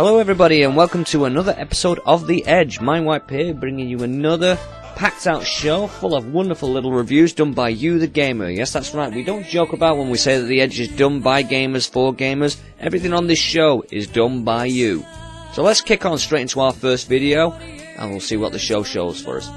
Hello everybody and welcome to another episode of The Edge. Mindwipe here, bringing you another packed out show full of wonderful little reviews done by you the gamer. Yes, that's right, we don't joke about when we say that The Edge is done by gamers for gamers. Everything on this show is done by you. So let's kick on straight into our first video and we'll see what the show shows for us.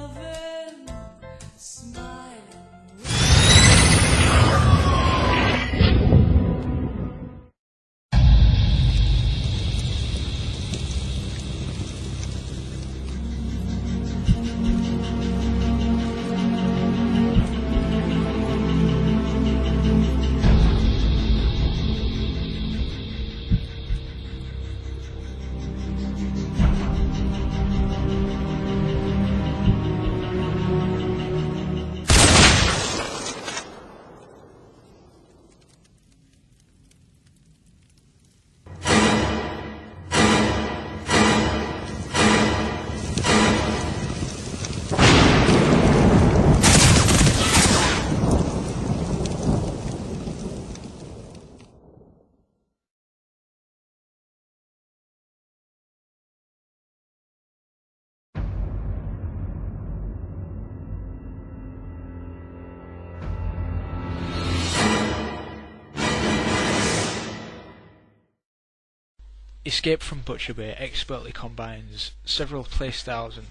Escape from Butcher Bay expertly combines several playstyles and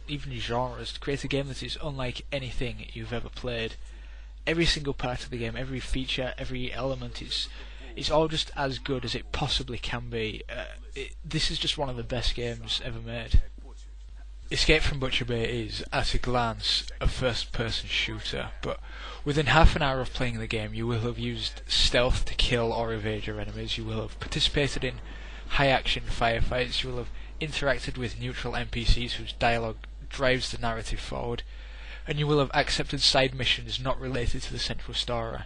even genres to create a game that is unlike anything you've ever played. Every single part of the game, every feature, every element is all just as good as it possibly can be. This is just one of the best games ever made. Escape from Butcher Bay is, at a glance, a first-person shooter, but within half an hour of playing the game you will have used stealth to kill or evade your enemies, you will have participated in high-action firefights, you will have interacted with neutral NPCs whose dialogue drives the narrative forward, and you will have accepted side missions not related to the central story.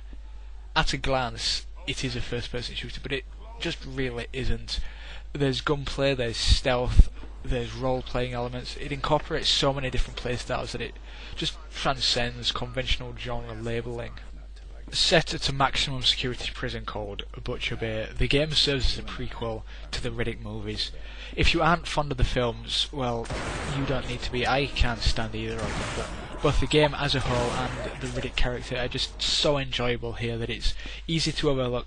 At a glance, it is a first-person shooter, but it just really isn't. There's gunplay, there's stealth, there's role-playing elements. It incorporates so many different playstyles that it just transcends conventional genre labelling. Set at a maximum security prison called Butcher Bay, the game serves as a prequel to the Riddick movies. If you aren't fond of the films, well, you don't need to be. I can't stand either of them, but both the game as a whole and the Riddick character are just so enjoyable here that it's easy to overlook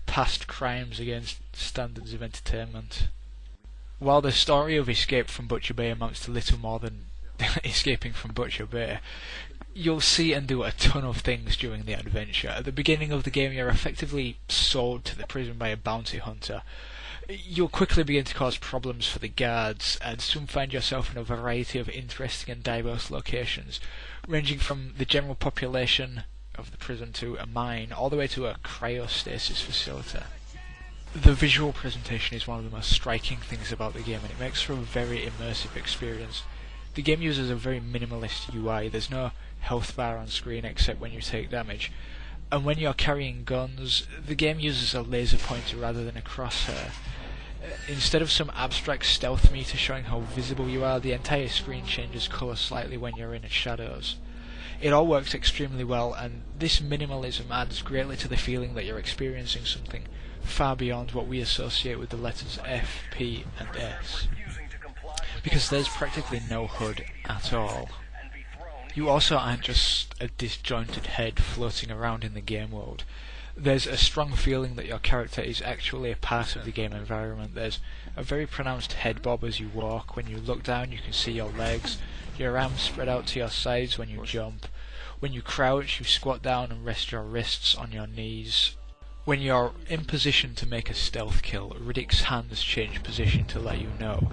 past crimes against standards of entertainment. While the story of Escape from Butcher Bay amounts to little more than escaping from Butcher Bay, you'll see and do a ton of things during the adventure. At the beginning of the game you're effectively sold to the prison by a bounty hunter. You'll quickly begin to cause problems for the guards and soon find yourself in a variety of interesting and diverse locations, ranging from the general population of the prison to a mine, all the way to a cryostasis facility. The visual presentation is one of the most striking things about the game, and it makes for a very immersive experience. The game uses a very minimalist UI. There's no health bar on screen except when you take damage, and when you're carrying guns, the game uses a laser pointer rather than a crosshair. Instead of some abstract stealth meter showing how visible you are, the entire screen changes colour slightly when you're in its shadows. It all works extremely well, and this minimalism adds greatly to the feeling that you're experiencing something far beyond what we associate with the letters F, P and S. Because there's practically no HUD at all. You also aren't just a disjointed head floating around in the game world. There's a strong feeling that your character is actually a part of the game environment. There's a very pronounced head bob as you walk. When you look down you can see your legs, your arms spread out to your sides when you jump. When you crouch you squat down and rest your wrists on your knees. When you're in position to make a stealth kill, Riddick's hands change position to let you know.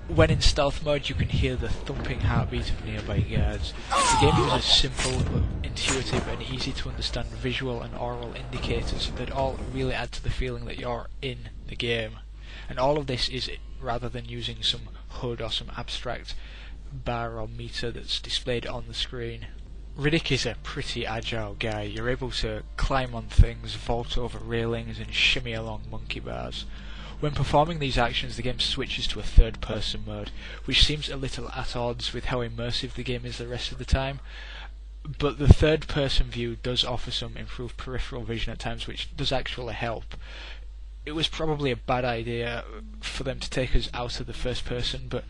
When in stealth mode you can hear the thumping heartbeat of nearby guards. The game uses simple but intuitive and easy to understand visual and oral indicators that all really add to the feeling that you're in the game. And all of this is rather than using some HUD or some abstract bar or meter that's displayed on the screen. Riddick is a pretty agile guy. You're able to climb on things, vault over railings and shimmy along monkey bars. When performing these actions, the game switches to a third-person mode, which seems a little at odds with how immersive the game is the rest of the time. But the third-person view does offer some improved peripheral vision at times, which does actually help. it was probably a bad idea for them to take us out of the first person, but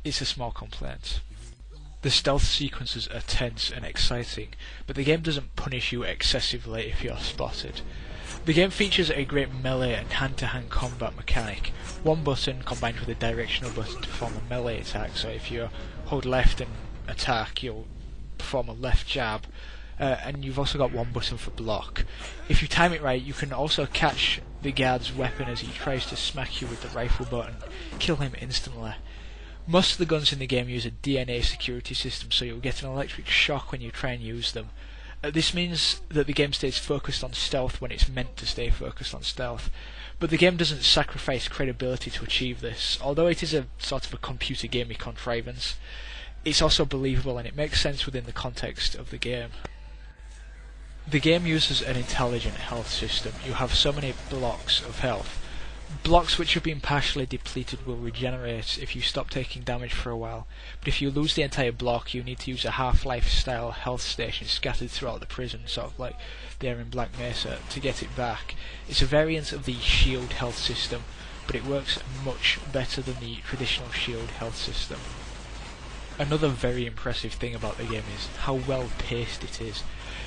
it's a small complaint. The stealth sequences are tense and exciting, but the game doesn't punish you excessively if you're spotted. The game features a great melee and hand-to-hand combat mechanic. One button combined with a directional button to perform a melee attack, so if you hold left and attack, you'll perform a left jab, and you've also got one button for block. If you time it right, you can also catch the guard's weapon as he tries to smack you with the rifle button, kill him instantly. Most of the guns in the game use a DNA security system, so you'll get an electric shock when you try and use them. This means that the game stays focused on stealth when it's meant to stay focused on stealth, but the game doesn't sacrifice credibility to achieve this. Although it is a sort of a computer gamey contrivance, it's also believable and it makes sense within the context of the game. The game uses an intelligent health system. You have so many blocks of health. Blocks which have been partially depleted will regenerate if you stop taking damage for a while, but if you lose the entire block you need to use a Half-Life style health station scattered throughout the prison, sort of like there in Black Mesa, to get it back. It's a variant of the shield health system, but it works much better than the traditional shield health system. Another very impressive thing about the game is how well paced it is.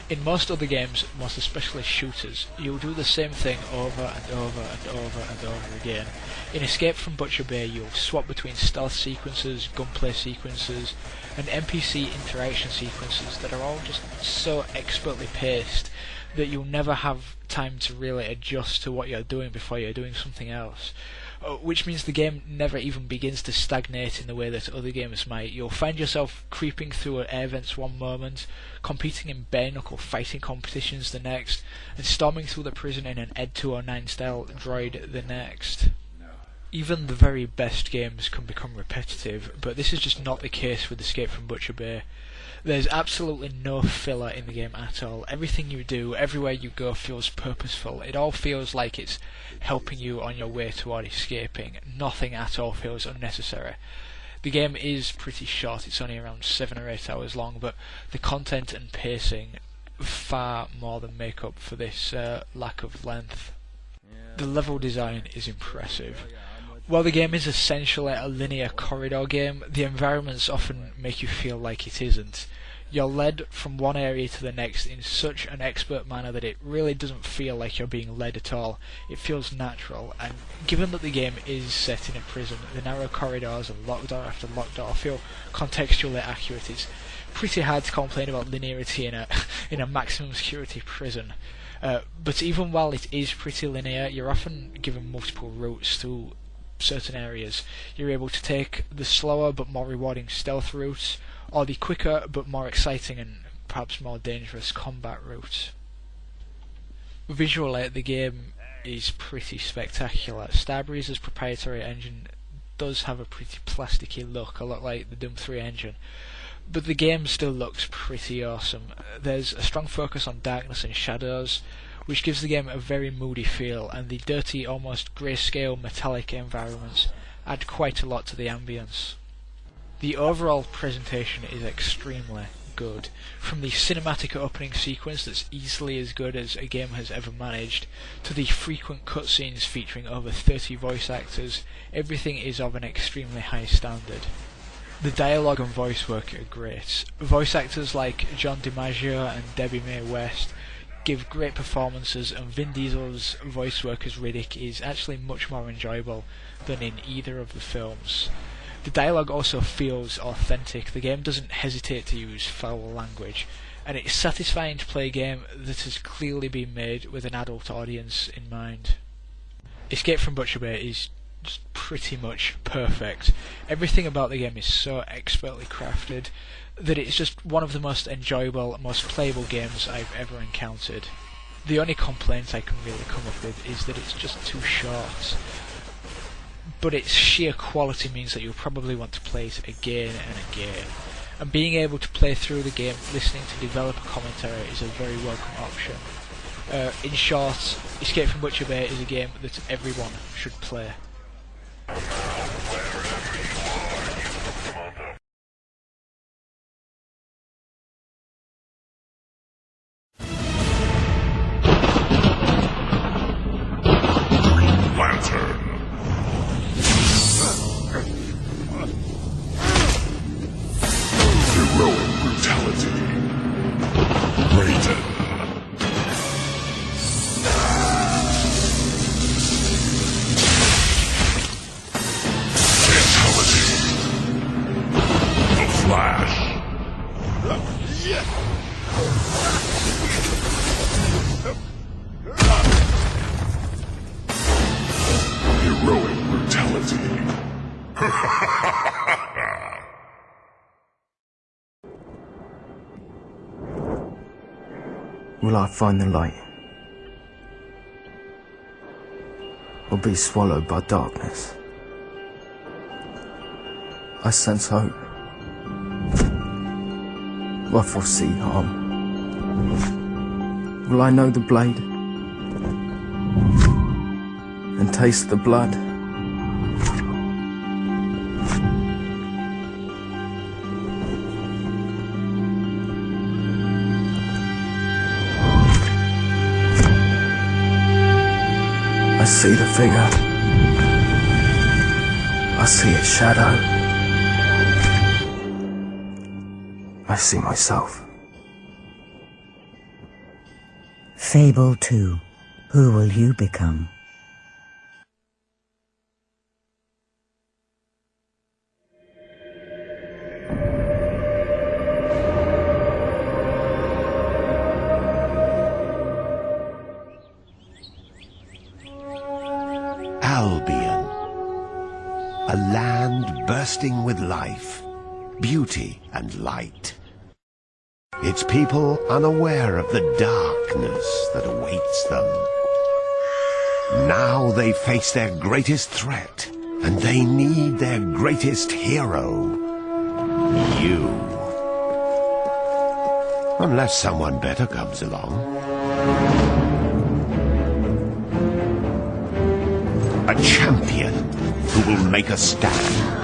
In most other games, most especially shooters, you'll do the same thing over and over and over and over again. In Escape from Butcher Bay, you'll swap between stealth sequences, gunplay sequences, and NPC interaction sequences that are all just so expertly paced that you'll never have time to really adjust to what you're doing before you're doing something else. Which means the game never even begins to stagnate in the way that other games might. You'll find yourself creeping through air vents one moment, competing in bare-knuckle fighting competitions the next, and storming through the prison in an Ed 209 style droid the next. Even the very best games can become repetitive, but this is just not the case with Escape from Butcher Bay. There's absolutely no filler in the game at all. Everything you do, everywhere you go feels purposeful. It all feels like it's helping you on your way toward escaping. Nothing at all feels unnecessary. The game is pretty short, it's only around 7 or 8 hours long, but the content and pacing far more than make up for this lack of length. The level design is impressive. While the game is essentially a linear corridor game, the environments often make you feel like it isn't. You're led from one area to the next in such an expert manner that it really doesn't feel like you're being led at all. It feels natural, and given that the game is set in a prison, the narrow corridors and locked door after locked door feel contextually accurate. It's pretty hard to complain about linearity in a maximum security prison. But even while it is pretty linear, you're often given multiple routes through certain areas. You're able to take the slower but more rewarding stealth route, or the quicker but more exciting and perhaps more dangerous combat route. Visually, the game is pretty spectacular. Starbreeze's proprietary engine does have a pretty plasticky look, a lot like the Doom 3 engine, but the game still looks pretty awesome. There's a strong focus on darkness and shadows, which gives the game a very moody feel, and the dirty, almost grayscale metallic environments add quite a lot to the ambience. The overall presentation is extremely good. From the cinematic opening sequence that's easily as good as a game has ever managed, to the frequent cutscenes featuring over 30 voice actors, everything is of an extremely high standard. The dialogue and voice work are great. Voice actors like John DiMaggio and Debbie Mae West give great performances, and Vin Diesel's voice work as Riddick is actually much more enjoyable than in either of the films. The dialogue also feels authentic. The game doesn't hesitate to use foul language, and it's satisfying to play a game that has clearly been made with an adult audience in mind. Escape from Butcher Bay is just pretty much perfect. Everything about the game is so expertly crafted that it's just one of the most enjoyable, most playable games I've ever encountered. The only complaint I can really come up with is that it's just too short, but its sheer quality means that you'll probably want to play it again and again, and being able to play through the game listening to developer commentary is a very welcome option. In short, Escape from Butcher Bay is a game that everyone should play. guilty. Will I find the light? Or be swallowed by darkness? I sense hope. Will I foresee harm? Will I know the blade? And taste the blood? I see the figure. I see its shadow. I see myself. Fable 2. Who will you become? Albion. A land bursting with life, beauty and light. Its people unaware of the darkness that awaits them. Now they face their greatest threat, and they need their greatest hero. You. Unless someone better comes along. A champion who will make a stand.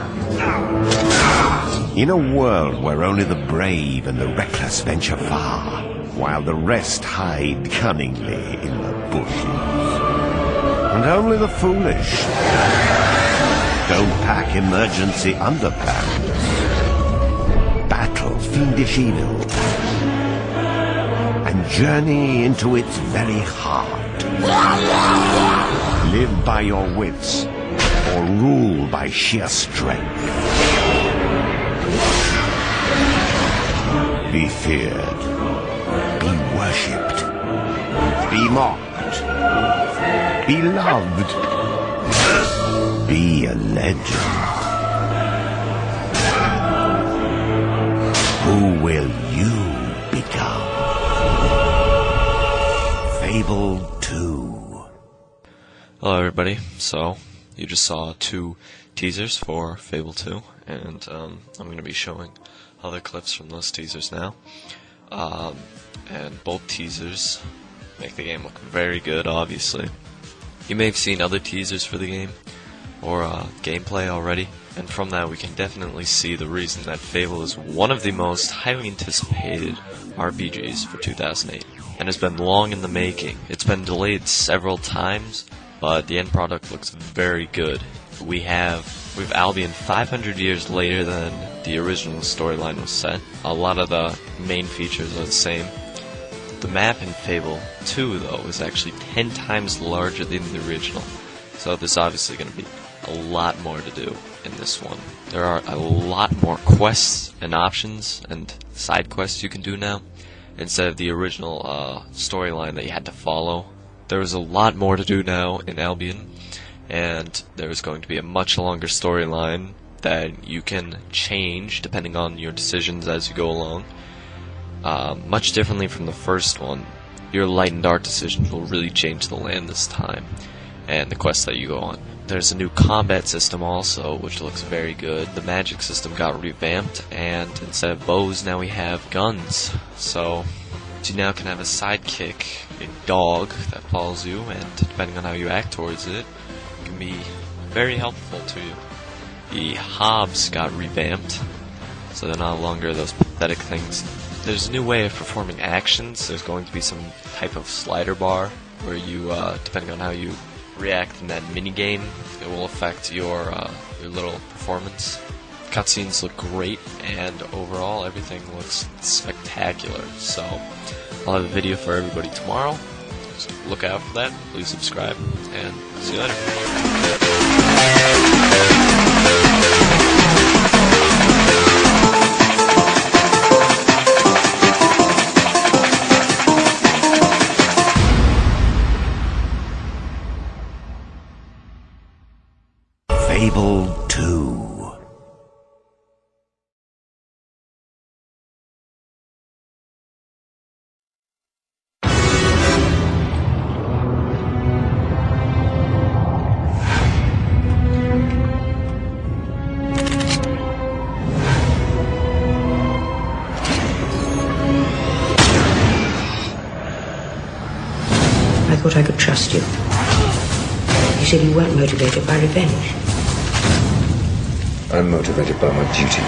In a world where only the brave and the reckless venture far, while the rest hide cunningly in the bushes. And only the foolish don't pack emergency underpants, battle fiendish evil, and journey into its very heart. Live by your wits, or rule by sheer strength. Be feared, be worshipped, be mocked, be loved, be a legend. Who will you become? Fable 2. Hello everybody, so you just saw 2 teasers for Fable 2, and I'm going to be showing other clips from those teasers now. And both teasers make the game look very good, obviously. You may have seen other teasers for the game, or gameplay already, and from that we can definitely see the reason that Fable is one of the most highly anticipated RPGs for 2008, and has been long in the making. It's been delayed several times, but the end product looks very good. We have Albion 500 years later than the original storyline was set. A lot of the main features are the same. The map in Fable 2, though, is actually 10 times larger than the original. So there's obviously going to be a lot more to do in this one. There are a lot more quests and options and side quests you can do now, instead of the original storyline that you had to follow. There is a lot more to do now in Albion, and there is going to be a much longer storyline that you can change depending on your decisions as you go along. Much differently from the first one, your light and dark decisions will really change the land this time, and the quests that you go on. There's a new combat system also, which looks very good. The magic system got revamped, and instead of bows, now we have guns. So you now can have a sidekick, a dog that follows you, and depending on how you act towards it, can be very helpful to you. The hobs got revamped, so they're no longer those pathetic things. There's a new way of performing actions. There's going to be some type of slider bar where you, depending on how you react in that mini game, it will affect your little performance. Cutscenes look great, and overall everything looks spectacular. So I'll have a video for everybody tomorrow. Just look out for that. Please subscribe, and see you later. Fable 2. I thought I could trust you. You said you weren't motivated by revenge. I'm motivated by my duty.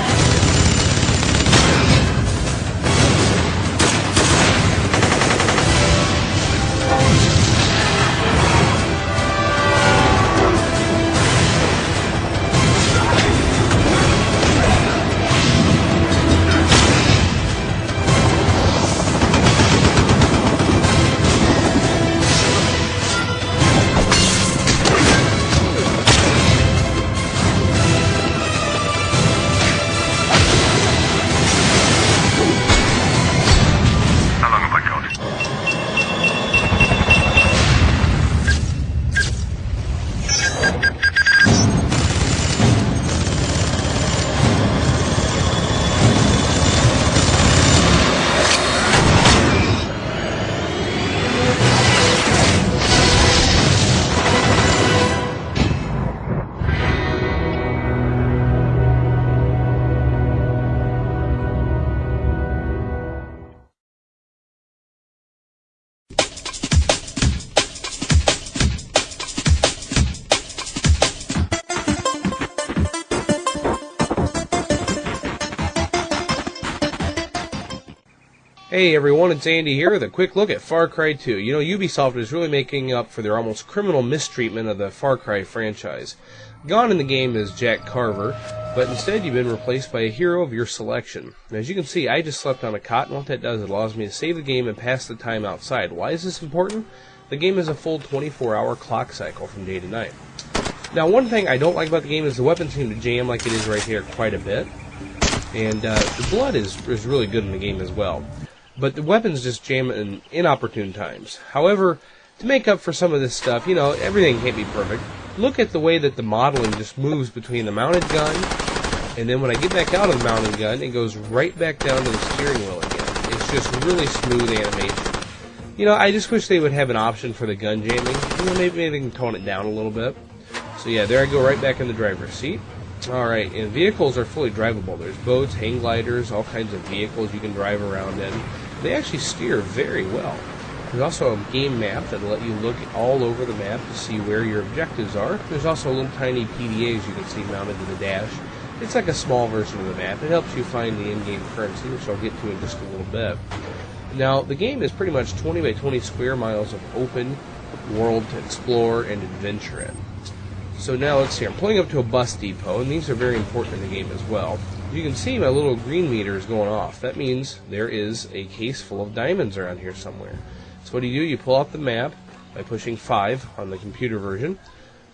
Hey everyone, it's Andy here with a quick look at Far Cry 2. You know, Ubisoft is really making up for their almost criminal mistreatment of the Far Cry franchise. Gone in the game is Jack Carver, but instead you've been replaced by a hero of your selection. As you can see, I just slept on a cot, and what that does, it allows me to save the game and pass the time outside. Why is this important? The game has a full 24-hour clock cycle from day to night. Now, one thing I don't like about the game is the weapons seem to jam like it is right here quite a bit, and the blood is really good in the game as well. But the weapons just jam in inopportune times. However, to make up for some of this stuff, you know, everything can't be perfect. Look at the way that the modeling just moves between the mounted gun, and then when I get back out of the mounted gun, it goes right back down to the steering wheel again. It's just really smooth animation. You know, I just wish they would have an option for the gun jamming. You know, maybe they can tone it down a little bit. So yeah, there I go right back in the driver's seat. Alright, and vehicles are fully drivable. There's boats, hang gliders, all kinds of vehicles you can drive around in. They actually steer very well. There's also a game map that'll let you look all over the map to see where your objectives are. There's also little tiny PDAs you can see mounted to the dash. It's like a small version of the map. It helps you find the in-game currency, which I'll get to in just a little bit. Now, the game is pretty much 20 by 20 square miles of open world to explore and adventure in. So now let's see, I'm pulling up to a bus depot, and these are very important in the game as well. You can see my little green meter is going off. That means there is a case full of diamonds around here somewhere. So what do? You pull out the map by pushing 5 on the computer version,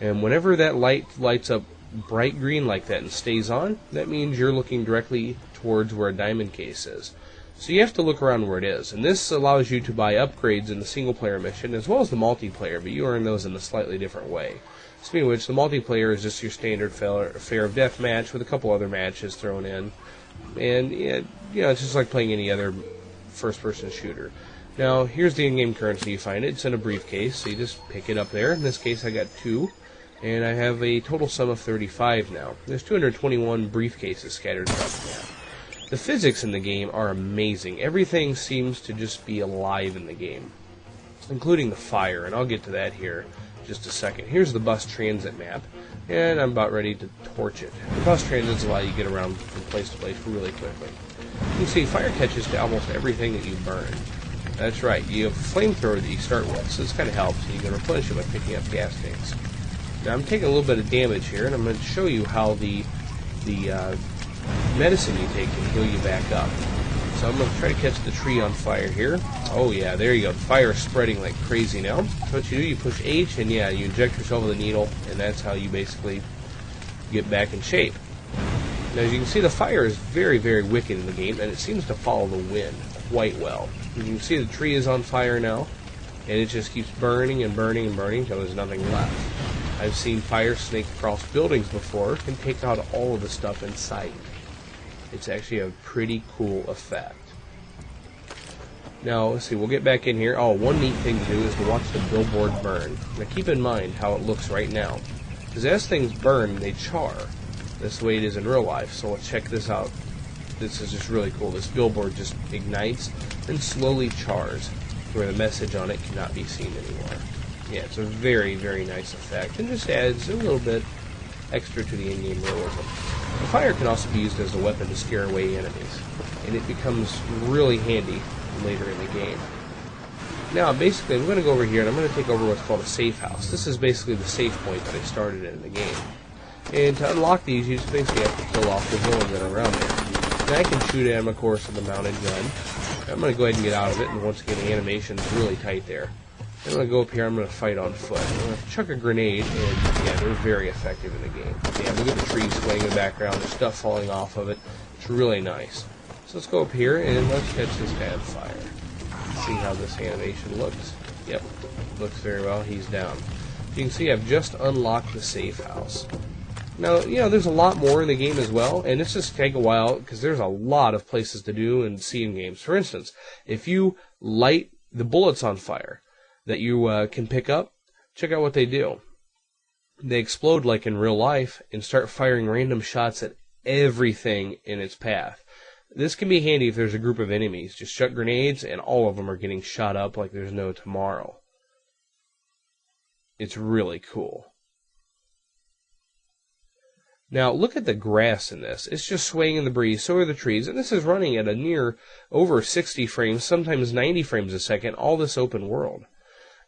and whenever that light lights up bright green like that and stays on, that means you're looking directly towards where a diamond case is. So you have to look around where it is, and this allows you to buy upgrades in the single-player mission as well as the multiplayer, but you earn those in a slightly different way. Speaking of which, the multiplayer is just your standard fair of death match with a couple other matches thrown in, and you know, it's just like playing any other first-person shooter. Now, here's the in-game currency. You find it. It's in a briefcase, so you just pick it up there. In this case, I got 2, and I have a total sum of 35 now. There's 221 briefcases scattered throughout the map. The physics in the game are amazing. Everything seems to just be alive in the game, including the fire, and I'll get to that here in just a second. Here's the bus transit map, and I'm about ready to torch it. The bus transits allow you to get around from place to place really quickly. You can see fire catches to almost everything that you burn. That's right, you have a flamethrower that you start with, so this kind of helps, and you can replenish it by picking up gas tanks. Now I'm taking a little bit of damage here, and I'm going to show you how the medicine you take can heal you back up. So I'm going to try to catch the tree on fire here. Oh yeah, there you go. The fire is spreading like crazy now. So what you do, you push H, and yeah, you inject yourself with a needle, and that's how you basically get back in shape. Now as you can see, the fire is very, very wicked in the game, and it seems to follow the wind quite well. As you can see, the tree is on fire now, and it just keeps burning and burning and burning until there's nothing left. I've seen fire snake across buildings before and take out all of the stuff in sight. It's actually a pretty cool effect. Now, let's see, we'll get back in here. Oh, one neat thing to do is to watch the billboard burn. Now keep in mind how it looks right now, because as things burn, they char. That's the way it is in real life, so let's check this out. This is just really cool. This billboard just ignites and slowly chars, where the message on it cannot be seen anymore. Yeah, it's a very, very nice effect, and just adds a little bit extra to the in-game realism. The fire can also be used as a weapon to scare away enemies, and it becomes really handy later in the game. Now, basically, I'm going to go over here, and I'm going to take over what's called a safe house. This is basically the safe point that I started in the game. And to unlock these, you just basically have to kill off the villains that are around there. And I can shoot at them, of course, with a mounted gun. I'm going to go ahead and get out of it, and once again, the animation is really tight there. I'm going to go up here, I'm going to fight on foot. I'm going to chuck a grenade, and yeah, they're very effective in the game. Yeah, look at the trees swaying in the background, there's stuff falling off of it. It's really nice. So let's go up here, and let's catch this guy on fire. See how this animation looks. Yep, looks very well. He's down. You can see I've just unlocked the safe house. Now, you know, there's a lot more in the game as well, and it's just take a while, because there's a lot of places to do and see in games. For instance, if you light the bullets on fire that you can pick up, check out what they do. They explode like in real life and start firing random shots at everything in its path. This can be handy if there's a group of enemies. Just chuck grenades and all of them are getting shot up like there's no tomorrow. It's really cool. Now look at the grass in this. It's just swaying in the breeze, so are the trees, and this is running at a near over 60 frames, sometimes 90 frames a second, all this open world.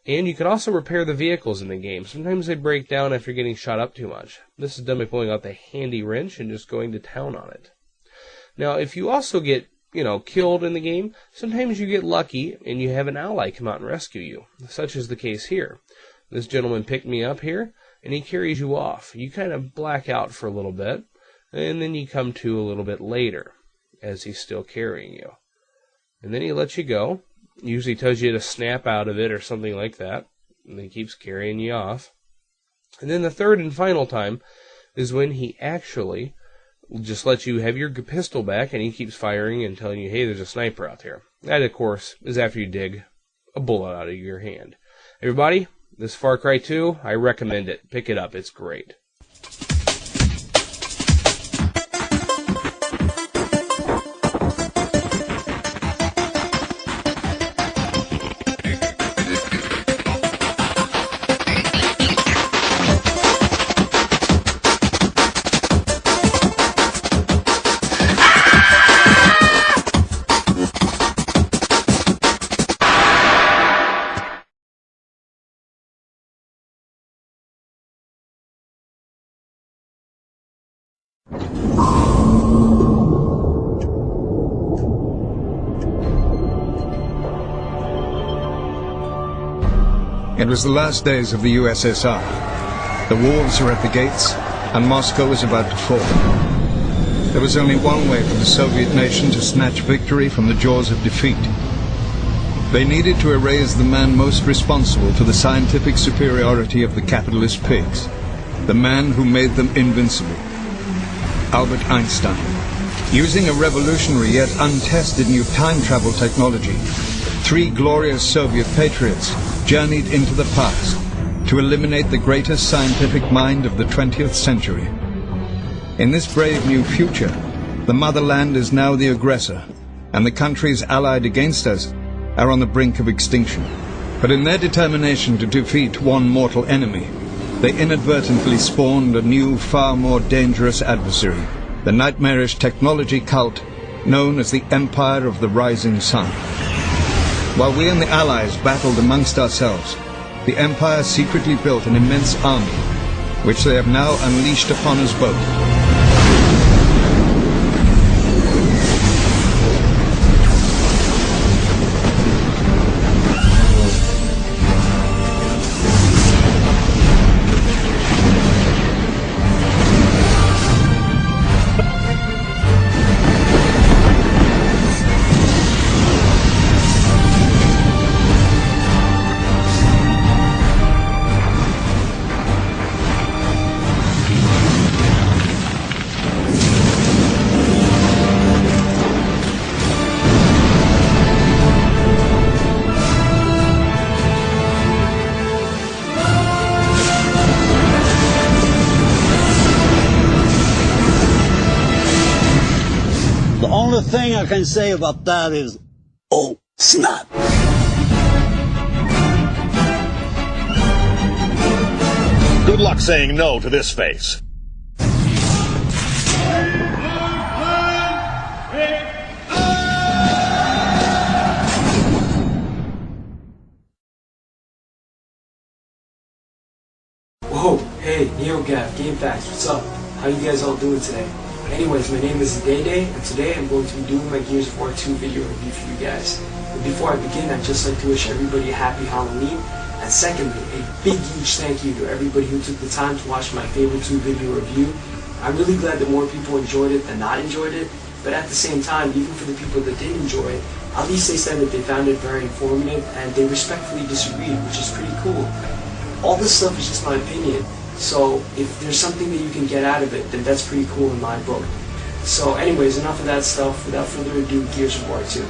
And you can also repair the vehicles in the game. Sometimes they break down after getting shot up too much. This is done by pulling out the handy wrench and just going to town on it. Now, if you also get, killed in the game, sometimes you get lucky and you have an ally come out and rescue you. Such is the case here. This gentleman picked me up here, and he carries you off. You kind of black out for a little bit, and then you come to a little bit later, as he's still carrying you. And then he lets you go. Usually tells you to snap out of it or something like that, and then he keeps carrying you off. And then the third and final time is when he actually just lets you have your pistol back, and he keeps firing and telling you, hey, there's a sniper out there. That, of course, is after you dig a bullet out of your hand. Everybody, this Far Cry 2, I recommend it. Pick it up. It's great. It was the last days of the USSR. The wolves were at the gates, and Moscow was about to fall. There was only one way for the Soviet nation to snatch victory from the jaws of defeat. They needed to erase the man most responsible for the scientific superiority of the capitalist pigs, the man who made them invincible, Albert Einstein. Using a revolutionary yet untested new time travel technology, 3 glorious Soviet patriots journeyed into the past to eliminate the greatest scientific mind of the 20th century. In this brave new future, the motherland is now the aggressor, and the countries allied against us are on the brink of extinction. But in their determination to defeat one mortal enemy, they inadvertently spawned a new, far more dangerous adversary, the nightmarish technology cult known as the Empire of the Rising Sun. While we and the Allies battled amongst ourselves, the Empire secretly built an immense army, which they have now unleashed upon us both. thing I can say about that is, oh, snap. Good luck saying no to this face. Whoa, hey, NeoGaf, Game Facts, what's up? How you guys all doing today? Anyways, my name is Day, and today I'm going to be doing my Gears of War 2 video review for you guys. But before I begin, I'd just like to wish everybody a happy Halloween, and secondly, a big huge thank you to everybody who took the time to watch my favorite 2 video review. I'm really glad that more people enjoyed it than not enjoyed it, but at the same time, even for the people that did enjoy it, at least they said that they found it very informative, and they respectfully disagreed, which is pretty cool. All this stuff is just my opinion, so if there's something that you can get out of it, then that's pretty cool in my book. So anyways, enough of that stuff. Without further ado, Gears of War 2.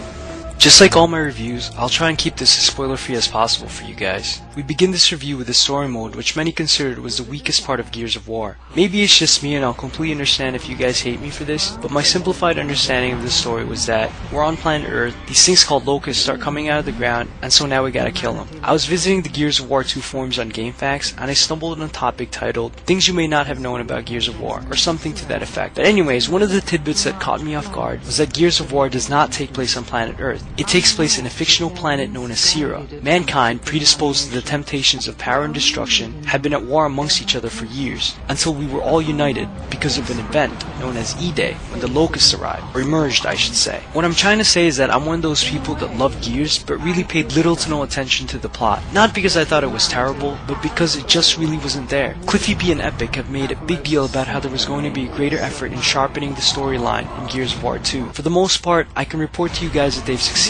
Just like all my reviews, I'll try and keep this as spoiler-free as possible for you guys. We begin this review with the story mode, which many considered was the weakest part of Gears of War. Maybe it's just me and I'll completely understand if you guys hate me for this, but my simplified understanding of the story was that we're on planet Earth, these things called locusts start coming out of the ground, and so now we gotta kill them. I was visiting the Gears of War 2 forums on GameFAQs, and I stumbled on a topic titled, Things You May Not Have Known About Gears of War, or something to that effect. But anyways, one of the tidbits that caught me off guard was that Gears of War does not take place on planet Earth. It takes place in a fictional planet known as Sierra. Mankind, predisposed to the temptations of power and destruction, had been at war amongst each other for years, until we were all united because of an event known as E-Day, when the locusts arrived, or emerged I should say. What I'm trying to say is that I'm one of those people that love Gears, but really paid little to no attention to the plot. Not because I thought it was terrible, but because it just really wasn't there. Cliffy B and Epic have made a big deal about how there was going to be a greater effort in sharpening the storyline in Gears of War 2. For the most part, I can report to you guys that they've succeeded.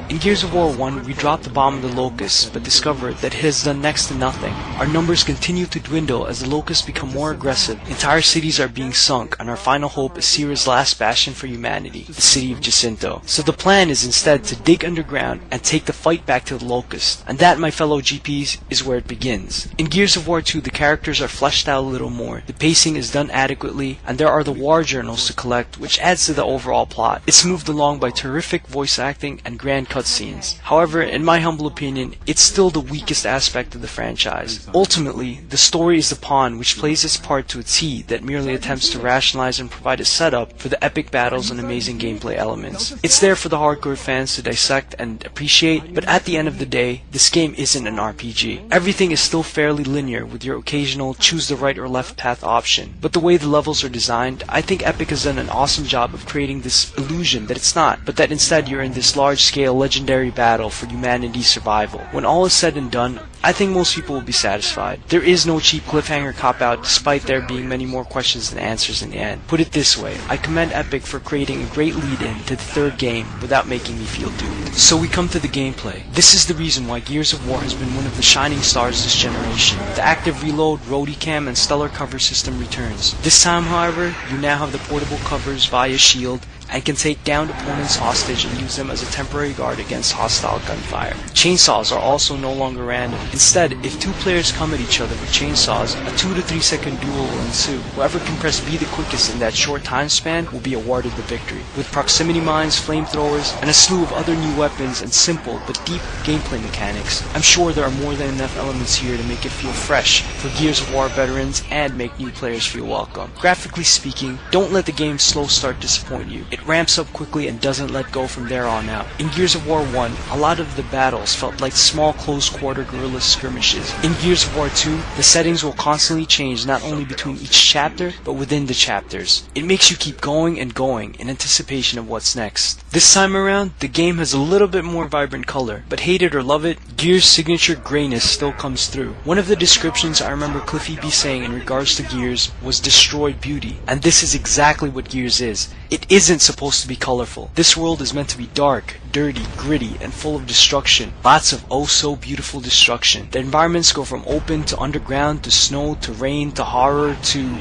In Gears of War 1, we dropped the bomb on the locusts, but discovered that it has done next to nothing. Our numbers continue to dwindle as the locusts become more aggressive. Entire cities are being sunk, and our final hope is Sierra's last bastion for humanity, the city of Jacinto. So the plan is instead to dig underground and take the fight back to the locusts. And that, my fellow GPs, is where it begins. In Gears of War 2, the characters are fleshed out a little more, the pacing is done adequately, and there are the war journals to collect, which adds to the overall plot. It's moved along by terrific voice acting and grand cutscenes. However, in my humble opinion, it's still the weakest aspect of the franchise. Ultimately, the story is the pawn which plays its part to a T that merely attempts to rationalize and provide a setup for the epic battles and amazing gameplay elements. It's there for the hardcore fans to dissect and appreciate, but at the end of the day, this game isn't an RPG. Everything is still fairly linear with your occasional choose the right or left path option, but the way the levels are designed, I think Epic has done an awesome job of creating this illusion that it's not, but that instead you're in this large-scale legendary battle for humanity's survival. When all is said and done, I think most people will be satisfied. There is no cheap cliffhanger cop-out, despite there being many more questions than answers in the end. Put it this way, I commend Epic for creating a great lead-in to the third game without making me feel doomed. So we come to the gameplay. This is the reason why Gears of War has been one of the shining stars this generation. The active reload, roadie cam, and stellar cover system returns. This time, however, you now have the portable covers via shield, and can take downed opponents hostage and use them as a temporary guard against hostile gunfire. Chainsaws are also no longer random. Instead, if 2 players come at each other with chainsaws, a 2 to 3 second duel will ensue. Whoever can press B the quickest in that short time span will be awarded the victory. With proximity mines, flamethrowers, and a slew of other new weapons and simple but deep gameplay mechanics, I'm sure there are more than enough elements here to make it feel fresh for Gears of War veterans and make new players feel welcome. Graphically speaking, don't let the game's slow start disappoint you. It ramps up quickly and doesn't let go from there on out. In Gears of War 1, a lot of the battles felt like small close-quarter guerrilla skirmishes. In Gears of War 2, the settings will constantly change not only between each chapter, but within the chapters. It makes you keep going and going in anticipation of what's next. This time around, the game has a little bit more vibrant color, but hate it or love it, Gears' signature grayness still comes through. One of the descriptions I remember Cliffy B saying in regards to Gears was destroyed beauty, and this is exactly what Gears is. It isn't supposed to be colorful. This world is meant to be dark, dirty, gritty, and full of destruction. Lots of oh so beautiful destruction. The environments go from open to underground to snow to rain to horror to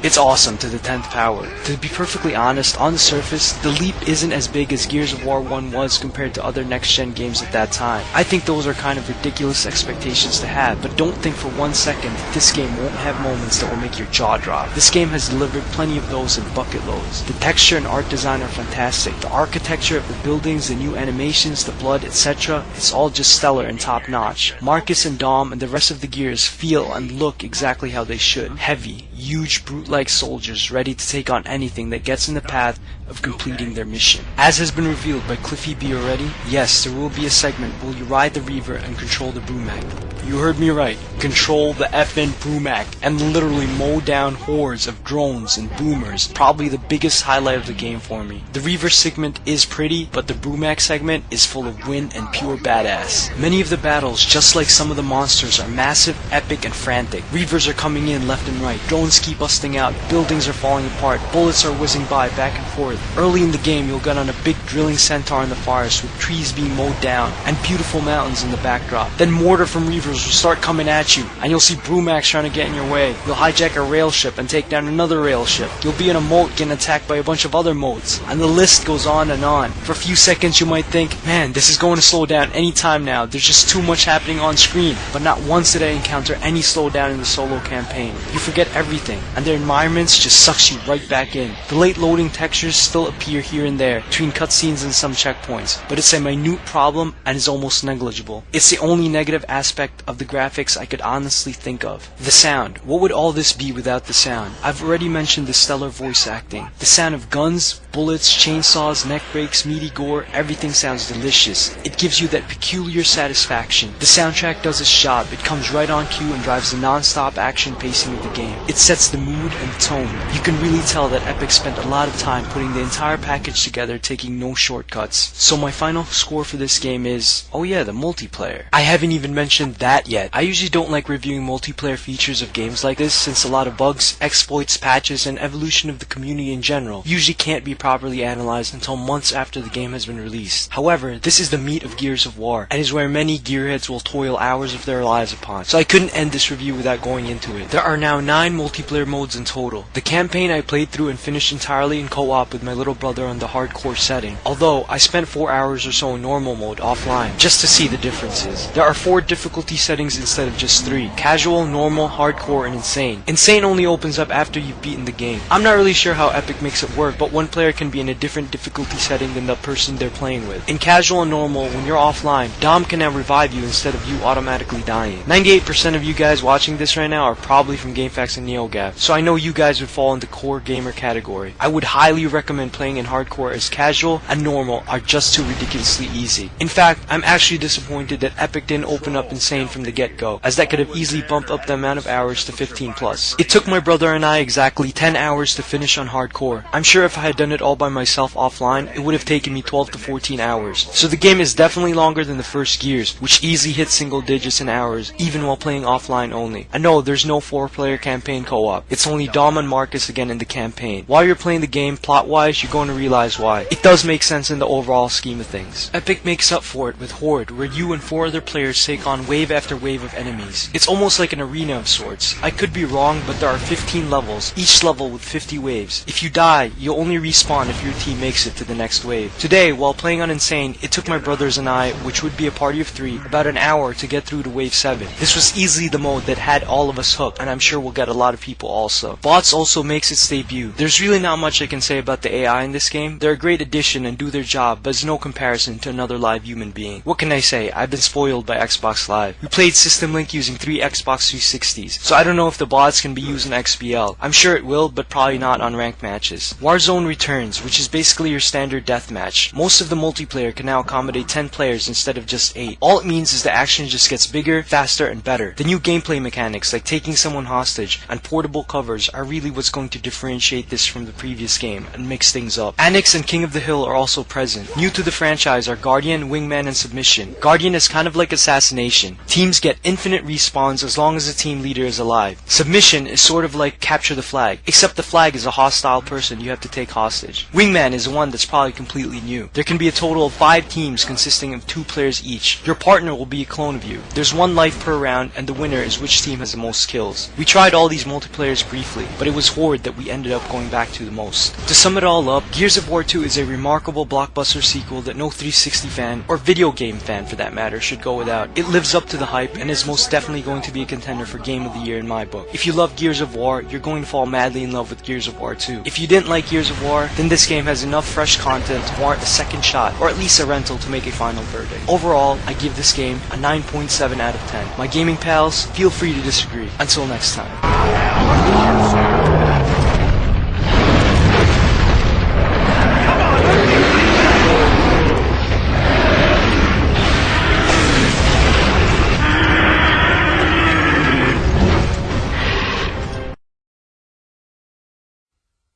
It's awesome to the 10th power. To be perfectly honest, on the surface, the leap isn't as big as Gears of War 1 was compared to other next-gen games at that time. I think those are kind of ridiculous expectations to have, but don't think for 1 second that this game won't have moments that will make your jaw drop. This game has delivered plenty of those in bucket loads. The texture and art design are fantastic. The architecture of the buildings, the new animations, the blood, etc. It's all just stellar and top-notch. Marcus and Dom and the rest of the Gears feel and look exactly how they should. Heavy, huge, brute-like soldiers ready to take on anything that gets in the path of completing their mission. As has been revealed by Cliffy B already, yes, there will be a segment where you ride the Reaver and control the Brumac. You heard me right. Control the effing Brumac and literally mow down hordes of drones and boomers. Probably the biggest highlight of the game for me. The Reaver segment is pretty, but the Brumac segment is full of wind and pure badass. Many of the battles, just like some of the monsters, are massive, epic, and frantic. Reavers are coming in left and right. Drones keep busting out. Buildings are falling apart. Bullets are whizzing by back and forth. Early in the game, you'll get on a big drilling centaur in the forest with trees being mowed down and beautiful mountains in the backdrop. Then mortar from Reavers will start coming at you, and you'll see Brumacs trying to get in your way. You'll hijack a rail ship and take down another rail ship. You'll be in a moat getting attacked by a bunch of other moats, and the list goes on and on. For a few seconds you might think, man, this is going to slow down any time now. There's just too much happening on screen. But not once did I encounter any slowdown in the solo campaign. You forget everything, and their environments just sucks you right back in. The late loading textures still appear here and there between cutscenes and some checkpoints, but it's a minute problem and is almost negligible. It's the only negative aspect of the graphics I could honestly think of. The sound. What would all this be without the sound? I've already mentioned the stellar voice acting. The sound of guns, bullets, chainsaws, neck breaks, meaty gore, everything sounds delicious. It gives you that peculiar satisfaction. The soundtrack does its job. It comes right on cue and drives the non-stop action pacing of the game. It sets the mood and tone. You can really tell that Epic spent a lot of time putting the entire package together, taking no shortcuts. So my final score for this game is, oh yeah, the multiplayer. I haven't even mentioned that yet. I usually don't like reviewing multiplayer features of games like this, since a lot of bugs, exploits, patches, and evolution of the community in general usually can't be properly analyzed until months after the game has been released. However, this is the meat of Gears of War, and is where many gearheads will toil hours of their lives upon, so I couldn't end this review without going into it. There are now 9 multiplayer modes in total. The campaign I played through and finished entirely in co-op with my little brother on the hardcore setting, although I spent 4 hours or so in normal mode offline, just to see the differences. There are 4 difficulty settings instead of just 3. Casual, normal, hardcore, and insane. Insane only opens up after you've beaten the game. I'm not really sure how Epic makes it work, but one player can be in a different difficulty setting than the person they're playing with. In casual and normal, when you're offline, Dom can now revive you instead of you automatically dying. 98% of you guys watching this right now are probably from GameFAQs and NeoGAF, so I know you guys would fall into core gamer category. I would highly recommend playing in hardcore, as casual and normal are just too ridiculously easy. In fact, I'm actually disappointed that Epic didn't open up insane from the get-go, as that could have easily bumped up the amount of hours to 15 plus. It took my brother and I exactly 10 hours to finish on hardcore. I'm sure if I had done it all by myself offline, it would have taken me 12 to 14 hours. So the game is definitely longer than the first Gears, which easily hits single digits in hours, even while playing offline only. I know there's no 4-player campaign co-op. It's only Dom and Marcus again in the campaign. While you're playing the game, plot-wise, you're going to realize why. It does make sense in the overall scheme of things. Epic makes up for it with Horde, where you and 4 other players take on wave after wave of enemies. It's almost like an arena of sorts. I could be wrong, but there are 15 levels, each level with 50 waves. If you die, you'll only respawn if your team makes it to the next wave. Today, while playing on Insane, it took my brothers and I, which would be a party of 3, about an hour to get through to wave 7. This was easily the mode that had all of us hooked, and I'm sure we'll get a lot of people also. Bots also makes its debut. There's really not much I can say about the AI in this game. They're a great addition and do their job, but it's no comparison to another live human being. What can I say? I've been spoiled by Xbox Live. We played System Link using 3 Xbox 360s, so I don't know if the bots can be used in XBL. I'm sure it will, but probably not on ranked matches. Warzone returns, which is basically your standard deathmatch. Most of the multiplayer can now accommodate 10 players instead of just 8. All it means is the action just gets bigger, faster, and better. The new gameplay mechanics, like taking someone hostage and portable covers, are really what's going to differentiate this from the previous game and mix things up. Annex and King of the Hill are also present. New to the franchise are Guardian, Wingman, and Submission. Guardian is kind of like Assassination. Teams get infinite respawns as long as the team leader is alive. Submission is sort of like Capture the Flag, except the flag is a hostile person you have to take hostage. Wingman is one that's probably completely new. There can be a total of 5 teams consisting of 2 players each. Your partner will be a clone of you. There's 1 life per round, and the winner is which team has the most kills. We tried all these multiplayers briefly, but it was Horde that we ended up going back to the most. To sum it all up, Gears of War 2 is a remarkable blockbuster sequel that no 360 fan, or video game fan for that matter, should go without. It lives up to the hype and is most definitely going to be a contender for Game of the Year in my book. If you love Gears of War, you're going to fall madly in love with Gears of War 2. If you didn't like Gears of War, then this game has enough fresh content to warrant a second shot, or at least a rental to make a final verdict. Overall, I give this game a 9.7 out of 10. My gaming pals, feel free to disagree. Until next time.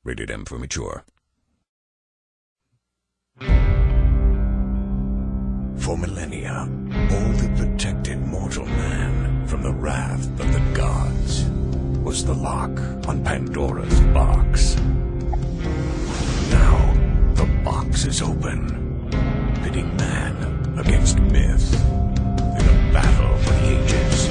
Rated M for mature. For millennia, all that protected mortal man from the wrath of the gods was the lock on Pandora's box. Now, the box is open, pitting man against myth in a battle for the ages.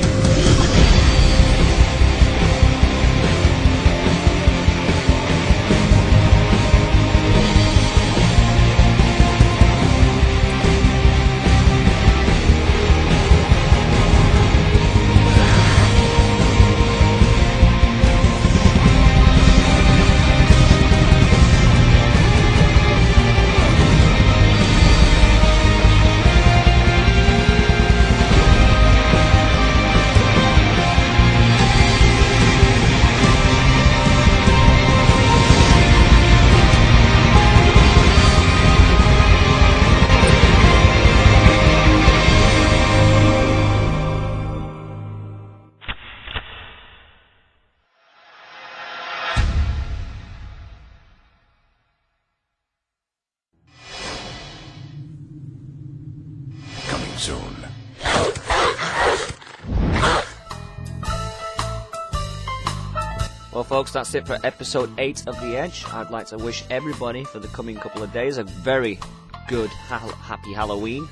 Soon. Well folks, that's it for episode 8 of The Edge. I'd like to wish everybody for the coming couple of days a very good happy Halloween.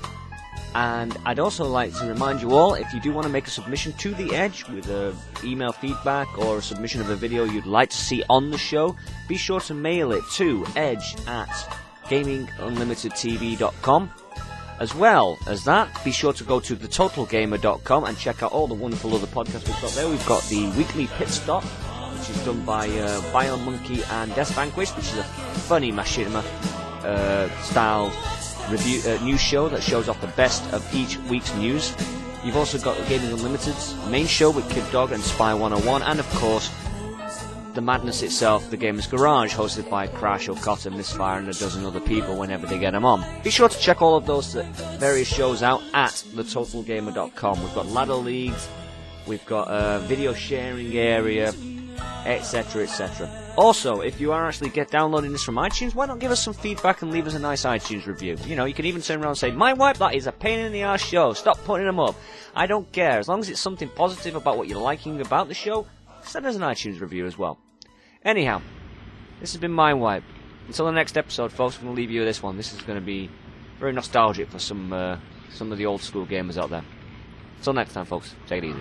And I'd also like to remind you all, if you do want to make a submission to The Edge with email feedback or a submission of a video you'd like to see on the show, be sure to mail it to edge@gamingunlimitedtv.com. As well as that, be sure to go to thetotalgamer.com and check out all the wonderful other podcasts we've got there. We've got the weekly Pit Stop, which is done by Bion Monkey and Death Vanquish, which is a funny machinima style review news show that shows off the best of each week's news. You've also got Gaming Unlimited's main show with Kid Dog and Spy 101, and of course the madness itself, the Gamer's Garage, hosted by Crash, O'Cotter, Misfire and a dozen other people whenever they get them on. Be sure to check all of those various shows out at thetotalgamer.com. We've got ladder leagues, we've got a video sharing area, etc, etc. Also, if you are actually downloading this from iTunes, why not give us some feedback and leave us a nice iTunes review? You know, you can even turn around and say, "My wipe, that is a pain in the ass show, stop putting them up." I don't care, as long as it's something positive about what you're liking about the show, send us an iTunes review as well. Anyhow, this has been my wipe. Until the next episode, folks, I'm going to leave you with this one. This is going to be very nostalgic for some of the old school gamers out there. Until next time, folks, take it easy.